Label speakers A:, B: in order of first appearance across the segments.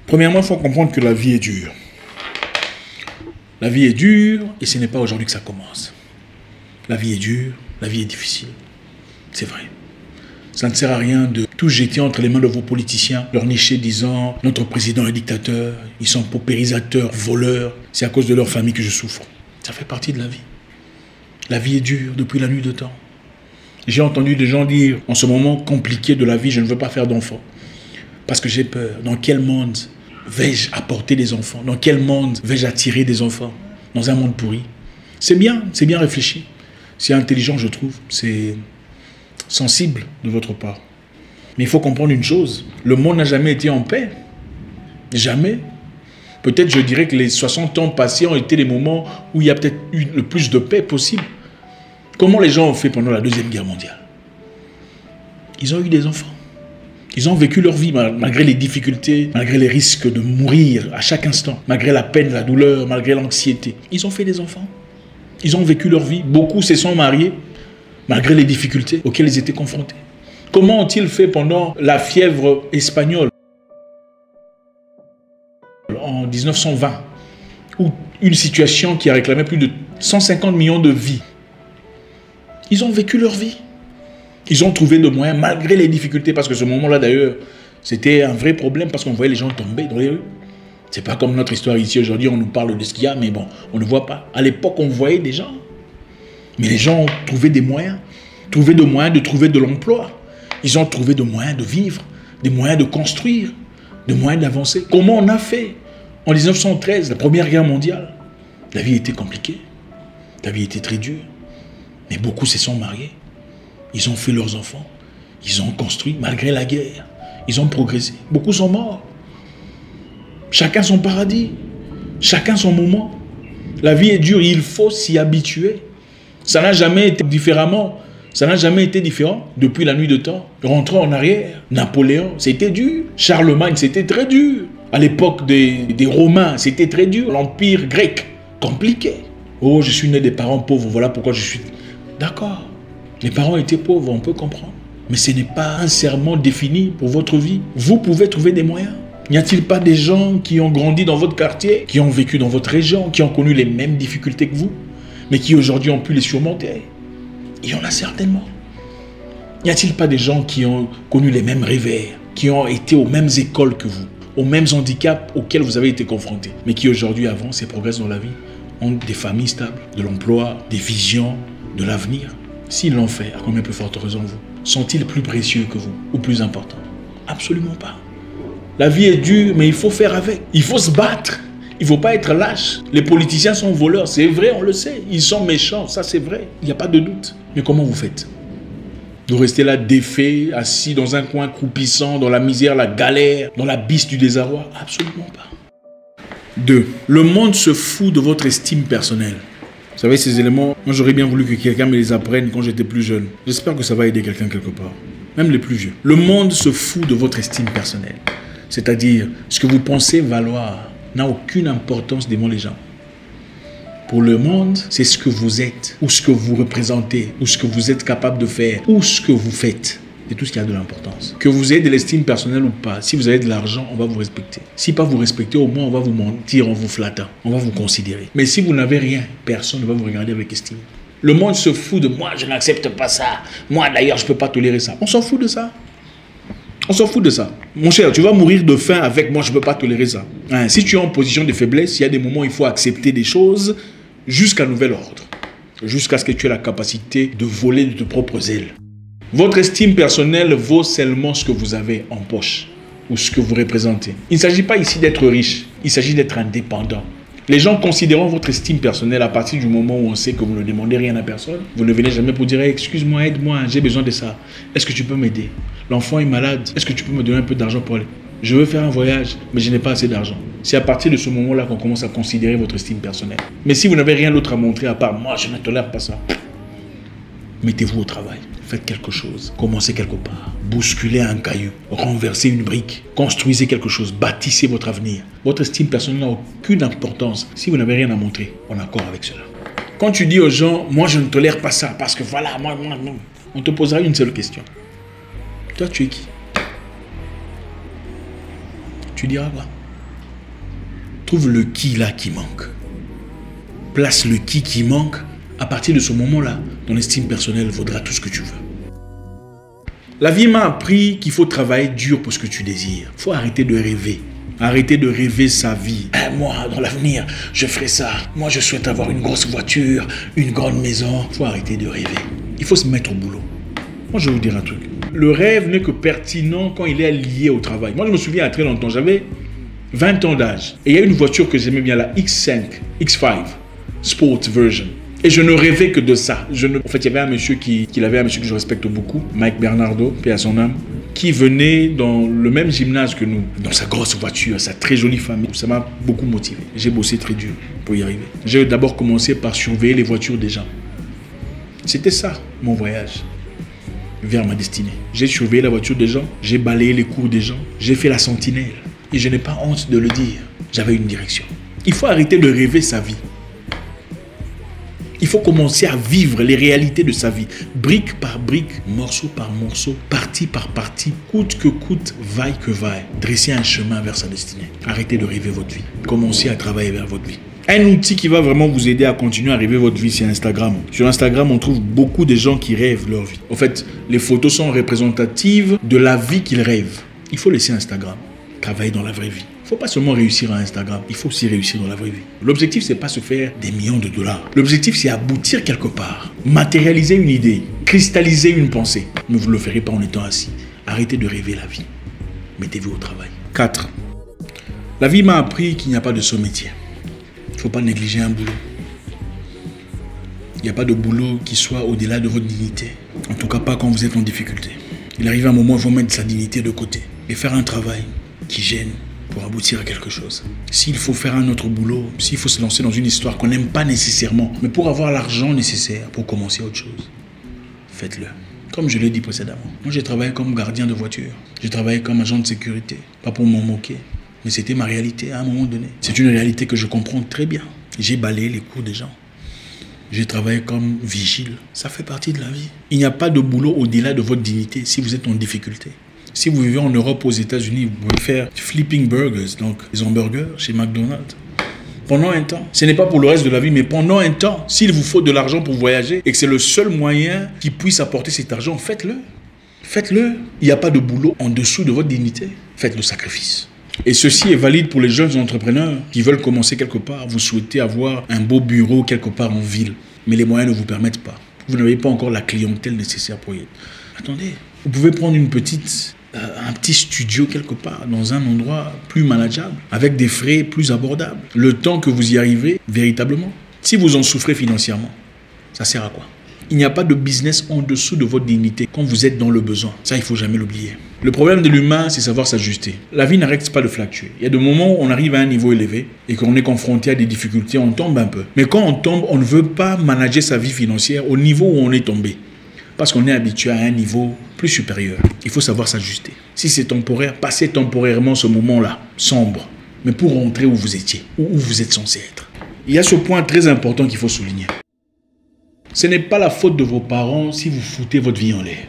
A: Premièrement, il faut comprendre que la vie est dure. La vie est dure et ce n'est pas aujourd'hui que ça commence. La vie est dure, la vie est difficile. C'est vrai. Ça ne sert à rien de tout jeter entre les mains de vos politiciens, leur nicher disant « Notre président est dictateur, ils sont paupérisateurs, voleurs, c'est à cause de leur famille que je souffre. » Ça fait partie de la vie. La vie est dure depuis la nuit de temps. J'ai entendu des gens dire « En ce moment compliqué de la vie, je ne veux pas faire d'enfants. Parce que j'ai peur. Dans quel monde vais-je apporter des enfants? Dans quel monde vais-je attirer des enfants? Dans un monde pourri. » C'est bien réfléchi. C'est intelligent, je trouve. C'est sensible de votre part. Mais il faut comprendre une chose. Le monde n'a jamais été en paix. Jamais. Peut-être, je dirais que les 60 ans passés ont été les moments où il y a peut-être eu le plus de paix possible. Comment les gens ont fait pendant la Deuxième Guerre mondiale? Ils ont eu des enfants. Ils ont vécu leur vie malgré les difficultés, malgré les risques de mourir à chaque instant, malgré la peine, la douleur, malgré l'anxiété. Ils ont fait des enfants. Ils ont vécu leur vie. Beaucoup se sont mariés malgré les difficultés auxquelles ils étaient confrontés. Comment ont-ils fait pendant la fièvre espagnole en 1920, où une situation qui a réclamé plus de 150 millions de vies? Ils ont vécu leur vie. Ils ont trouvé de moyens malgré les difficultés, parce que ce moment-là d'ailleurs, c'était un vrai problème parce qu'on voyait les gens tomber dans les rues. C'est pas comme notre histoire ici aujourd'hui, on nous parle de ce qu'il y a, mais bon, on ne voit pas. À l'époque, on voyait des gens. Mais les gens ont trouvé des moyens. Trouvé de moyens de trouver de l'emploi. Ils ont trouvé de moyens de vivre, des moyens de construire, des moyens d'avancer. Comment on a fait? En 1913, la Première Guerre mondiale, la vie était compliquée. La vie était très dure. Mais beaucoup se sont mariés. Ils ont fait leurs enfants. Ils ont construit malgré la guerre. Ils ont progressé. Beaucoup sont morts. Chacun son paradis. Chacun son moment. La vie est dure, il faut s'y habituer. Ça n'a jamais été différemment. Ça n'a jamais été différent depuis la nuit de temps. Rentrons en arrière. Napoléon, c'était dur. Charlemagne, c'était très dur. À l'époque des Romains, c'était très dur. L'Empire grec, compliqué. Oh, je suis né des parents pauvres, voilà pourquoi je suis... D'accord. Les parents étaient pauvres, on peut comprendre. Mais ce n'est pas un serment défini pour votre vie. Vous pouvez trouver des moyens. N'y a-t-il pas des gens qui ont grandi dans votre quartier, qui ont vécu dans votre région, qui ont connu les mêmes difficultés que vous, mais qui aujourd'hui ont pu les surmonter? Il y en a certainement. N'y a-t-il pas des gens qui ont connu les mêmes revers, qui ont été aux mêmes écoles que vous, aux mêmes handicaps auxquels vous avez été confrontés, mais qui aujourd'hui avancent et progressent dans la vie, ont des familles stables, de l'emploi, des visions, de l'avenir? S'ils l'ont fait, à combien plus forte raison vous? Sont-ils plus précieux que vous ou plus importants? Absolument pas. La vie est dure, mais il faut faire avec. Il faut se battre. Il ne faut pas être lâche. Les politiciens sont voleurs, c'est vrai, on le sait. Ils sont méchants, ça c'est vrai. Il n'y a pas de doute. Mais comment vous faites? Vous restez là défait, assis dans un coin croupissant, dans la misère, la galère, dans l'abysse du désarroi? Absolument pas. 2. Le monde se fout de votre estime personnelle. Vous savez, ces éléments, moi j'aurais bien voulu que quelqu'un me les apprenne quand j'étais plus jeune. J'espère que ça va aider quelqu'un quelque part. Même les plus vieux. Le monde se fout de votre estime personnelle. C'est-à-dire, ce que vous pensez valoir n'a aucune importance devant les gens. Pour le monde, c'est ce que vous êtes, ou ce que vous représentez, ou ce que vous êtes capable de faire, ou ce que vous faites. C'est tout ce qui a de l'importance. Que vous ayez de l'estime personnelle ou pas, si vous avez de l'argent, on va vous respecter. Si pas vous respecter, au moins on va vous mentir en vous flattant. On va vous considérer. Mais si vous n'avez rien, personne ne va vous regarder avec estime. Le monde se fout de moi, je n'accepte pas ça. Moi d'ailleurs, je ne peux pas tolérer ça. On s'en fout de ça. On s'en fout de ça. Mon cher, tu vas mourir de faim avec moi, je ne peux pas tolérer ça. Hein, si tu es en position de faiblesse, il y a des moments où il faut accepter des choses jusqu'à nouvel ordre. Jusqu'à ce que tu aies la capacité de voler de tes propres ailes. Votre estime personnelle vaut seulement ce que vous avez en poche ou ce que vous représentez. Il ne s'agit pas ici d'être riche, il s'agit d'être indépendant. Les gens considérant votre estime personnelle à partir du moment où on sait que vous ne demandez rien à personne, vous ne venez jamais pour dire hey, « excuse-moi, aide-moi, j'ai besoin de ça. Est-ce que tu peux m'aider? L'enfant est malade, est-ce que tu peux me donner un peu d'argent pour aller? Je veux faire un voyage, mais je n'ai pas assez d'argent. » C'est à partir de ce moment-là qu'on commence à considérer votre estime personnelle. Mais si vous n'avez rien d'autre à montrer à part « moi, je ne tolère pas ça », mettez-vous au travail. Faites quelque chose. Commencez quelque part. Bousculez un caillou. Renversez une brique. Construisez quelque chose. Bâtissez votre avenir. Votre estime personnelle n'a aucune importance si vous n'avavez rien à montrer en accord avec cela. Quand tu dis aux gens, moi je ne tolère pas ça, parce que voilà, moi, on te posera une seule question. Toi, tu es qui? Tu diras quoi? Trouve le qui là qui manque. Place le qui manque. À partir de ce moment-là, ton estime personnelle vaudra tout ce que tu veux. La vie m'a appris qu'il faut travailler dur pour ce que tu désires. Il faut arrêter de rêver. Arrêter de rêver sa vie. Moi, dans l'avenir, je ferai ça. Moi, je souhaite avoir une grosse voiture, une grande maison. Il faut arrêter de rêver. Il faut se mettre au boulot. Moi, je vais vous dire un truc. Le rêve n'est que pertinent quand il est lié au travail. Moi, je me souviens à très longtemps, j'avais 20 ans d'âge. Et il y a une voiture que j'aimais bien, la X5, X5, Sport Version. Et je ne rêvais que de ça. En fait, il y avait un monsieur un monsieur que je respecte beaucoup, Mike Bernardo, paix à son âme, qui venait dans le même gymnase que nous, dans sa grosse voiture, sa très jolie famille. Ça m'a beaucoup motivé. J'ai bossé très dur pour y arriver. J'ai d'abord commencé par surveiller les voitures des gens. C'était ça, mon voyage vers ma destinée. J'ai surveillé la voiture des gens, j'ai balayé les cours des gens, j'ai fait la sentinelle. Et je n'ai pas honte de le dire. J'avais une direction. Il faut arrêter de rêver sa vie. Il faut commencer à vivre les réalités de sa vie, brique par brique, morceau par morceau, partie par partie, coûte que coûte, vaille que vaille. Dresser un chemin vers sa destinée. Arrêtez de rêver votre vie. Commencez à travailler vers votre vie. Un outil qui va vraiment vous aider à continuer à rêver votre vie, c'est Instagram. Sur Instagram, on trouve beaucoup de gens qui rêvent leur vie. En fait, les photos sont représentatives de la vie qu'ils rêvent. Il faut laisser Instagram. Travailler dans la vraie vie. Il ne faut pas seulement réussir à Instagram, il faut aussi réussir dans la vraie vie. L'objectif, ce n'est pas se faire des millions de dollars. L'objectif, c'est aboutir quelque part, matérialiser une idée, cristalliser une pensée. Mais vous ne le ferez pas en étant assis. Arrêtez de rêver la vie. Mettez-vous au travail. 4. La vie m'a appris qu'il n'y a pas de seul métier. Il ne faut pas négliger un boulot. Il n'y a pas de boulot qui soit au-delà de votre dignité. En tout cas, pas quand vous êtes en difficulté. Il arrive un moment où il faut mettre sa dignité de côté et faire un travail qui gêne pour aboutir à quelque chose. S'il faut faire un autre boulot, s'il faut se lancer dans une histoire qu'on n'aime pas nécessairement, mais pour avoir l'argent nécessaire pour commencer autre chose, faites-le. Comme je l'ai dit précédemment, moi j'ai travaillé comme gardien de voiture, j'ai travaillé comme agent de sécurité, pas pour m'en moquer, mais c'était ma réalité à un moment donné. C'est une réalité que je comprends très bien. J'ai balayé les cours des gens. J'ai travaillé comme vigile. Ça fait partie de la vie. Il n'y a pas de boulot au-delà de votre dignité si vous êtes en difficulté. Si vous vivez en Europe, aux États-Unis, vous pouvez faire flipping burgers, donc les hamburgers chez McDonald's. Pendant un temps, ce n'est pas pour le reste de la vie, mais pendant un temps, s'il vous faut de l'argent pour voyager et que c'est le seul moyen qui puisse apporter cet argent, faites-le. Faites-le. Il n'y a pas de boulot en dessous de votre dignité. Faites le sacrifice. Et ceci est valide pour les jeunes entrepreneurs qui veulent commencer quelque part. Vous souhaitez avoir un beau bureau quelque part en ville, mais les moyens ne vous permettent pas. Vous n'avez pas encore la clientèle nécessaire pour y être. Attendez, vous pouvez prendre un petit studio quelque part, dans un endroit plus manageable, avec des frais plus abordables. Le temps que vous y arrivez, véritablement, si vous en souffrez financièrement, ça sert à quoi? Il n'y a pas de business en dessous de votre dignité quand vous êtes dans le besoin. Ça, il ne faut jamais l'oublier. Le problème de l'humain, c'est savoir s'ajuster. La vie n'arrête pas de fluctuer. Il y a des moments où on arrive à un niveau élevé et qu'on est confronté à des difficultés, on tombe un peu. Mais quand on tombe, on ne veut pas manager sa vie financière au niveau où on est tombé. Parce qu'on est habitué à un niveau plus supérieur. Il faut savoir s'ajuster. Si c'est temporaire, passez temporairement ce moment-là, sombre. Mais pour rentrer où vous étiez, où vous êtes censé être. Il y a ce point très important qu'il faut souligner. Ce n'est pas la faute de vos parents si vous foutez votre vie en l'air.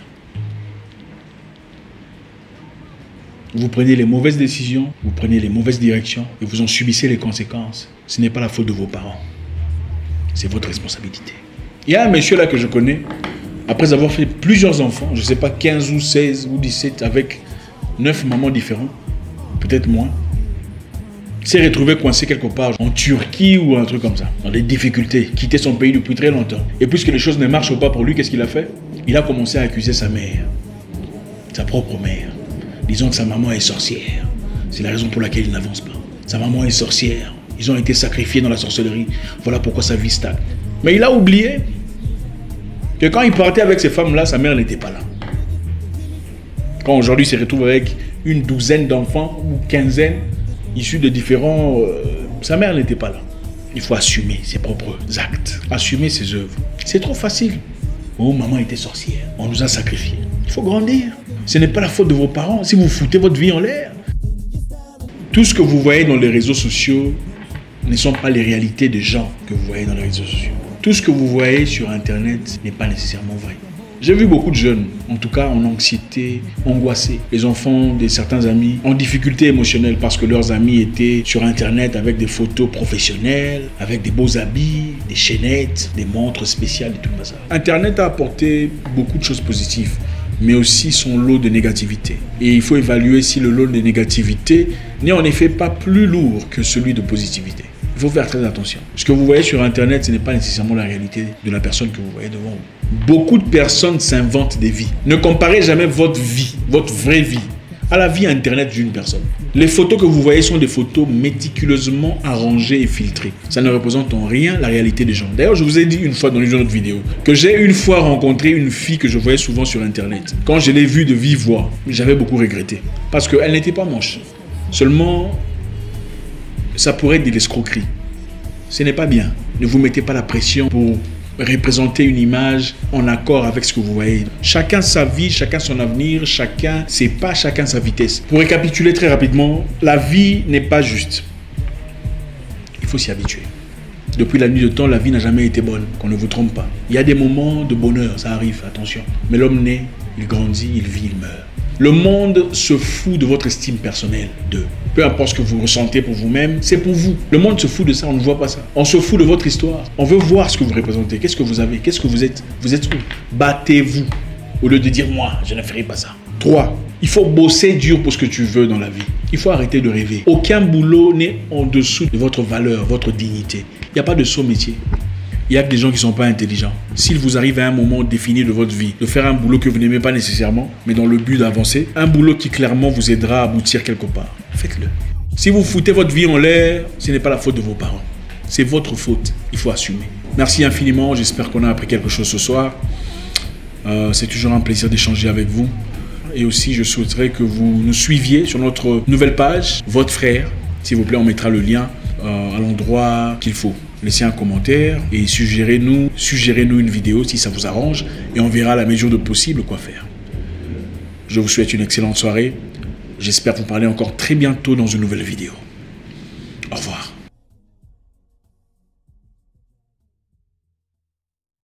A: Vous prenez les mauvaises décisions, vous prenez les mauvaises directions et vous en subissez les conséquences. Ce n'est pas la faute de vos parents. C'est votre responsabilité. Il y a un monsieur là que je connais, après avoir fait plusieurs enfants, je ne sais pas 15 ou 16 ou 17 avec 9 mamans différentes, peut-être moins, s'est retrouvé coincé quelque part en Turquie ou un truc comme ça, dans des difficultés, quitté son pays depuis très longtemps. Et puisque les choses ne marchent pas pour lui, qu'est-ce qu'il a fait? Il a commencé à accuser sa mère, sa propre mère, disant que sa maman est sorcière. C'est la raison pour laquelle il n'avance pas. Sa maman est sorcière, ils ont été sacrifiés dans la sorcellerie, voilà pourquoi sa vie stagne. Mais il a oublié que quand il partait avec ces femmes-là, sa mère n'était pas là. Quand aujourd'hui il se retrouve avec une douzaine d'enfants ou quinzaine, issus de différents... sa mère n'était pas là. Il faut assumer ses propres actes, assumer ses œuvres. C'est trop facile. Oh, maman était sorcière, on nous a sacrifiés. Il faut grandir. Ce n'est pas la faute de vos parents si vous foutez votre vie en l'air. Tout ce que vous voyez dans les réseaux sociaux ne sont pas les réalités des gens que vous voyez dans les réseaux sociaux. Tout ce que vous voyez sur Internet n'est pas nécessairement vrai. J'ai vu beaucoup de jeunes, en tout cas en anxiété, angoissés. Les enfants de certains amis en difficulté émotionnelle parce que leurs amis étaient sur Internet avec des photos professionnelles, avec des beaux habits, des chaînettes, des montres spéciales et tout ça. Internet a apporté beaucoup de choses positives, mais aussi son lot de négativité. Et il faut évaluer si le lot de négativité n'est en effet pas plus lourd que celui de positivité. Il faut faire très attention. Ce que vous voyez sur Internet, ce n'est pas nécessairement la réalité de la personne que vous voyez devant vous. Beaucoup de personnes s'inventent des vies. Ne comparez jamais votre vie, votre vraie vie, à la vie Internet d'une personne. Les photos que vous voyez sont des photos méticuleusement arrangées et filtrées. Ça ne représente en rien la réalité des gens. D'ailleurs, je vous ai dit une fois dans une autre vidéo que j'ai une fois rencontré une fille que je voyais souvent sur Internet. Quand je l'ai vue de vive voix, j'avais beaucoup regretté. Parce qu'elle n'était pas moche. Seulement, ça pourrait être de l'escroquerie. Ce n'est pas bien. Ne vous mettez pas la pression pour représenter une image en accord avec ce que vous voyez. Chacun sa vie, chacun son avenir, chacun ses pas, chacun sa vitesse. Pour récapituler très rapidement, la vie n'est pas juste. Il faut s'y habituer. Depuis la nuit de temps, la vie n'a jamais été bonne, qu'on ne vous trompe pas. Il y a des moments de bonheur, ça arrive, attention. Mais l'homme naît, il grandit, il vit, il meurt. Le monde se fout de votre estime personnelle, peu importe ce que vous ressentez pour vous-même, c'est pour vous. Le monde se fout de ça, on ne voit pas ça. On se fout de votre histoire. On veut voir ce que vous représentez. Qu'est-ce que vous avez? Qu'est-ce que vous êtes? Vous êtes où? Battez-vous au lieu de dire moi, je ne ferai pas ça. 3. Il faut bosser dur pour ce que tu veux dans la vie. Il faut arrêter de rêver. Aucun boulot n'est en dessous de votre valeur, votre dignité. Il n'y a pas de saut métier. Il y a que des gens qui ne sont pas intelligents. S'il vous arrive à un moment défini de votre vie, de faire un boulot que vous n'aimez pas nécessairement, mais dans le but d'avancer, un boulot qui clairement vous aidera à aboutir quelque part, faites-le. Si vous foutez votre vie en l'air, ce n'est pas la faute de vos parents. C'est votre faute. Il faut assumer. Merci infiniment. J'espère qu'on a appris quelque chose ce soir. C'est toujours un plaisir d'échanger avec vous. Et aussi, je souhaiterais que vous nous suiviez sur notre nouvelle page, Votre Frère. S'il vous plaît, on mettra le lien à l'endroit qu'il faut. Laissez un commentaire et suggérez-nous une vidéo si ça vous arrange et on verra à la mesure de possible quoi faire. Je vous souhaite une excellente soirée. J'espère vous parler encore très bientôt dans une nouvelle vidéo. Au revoir.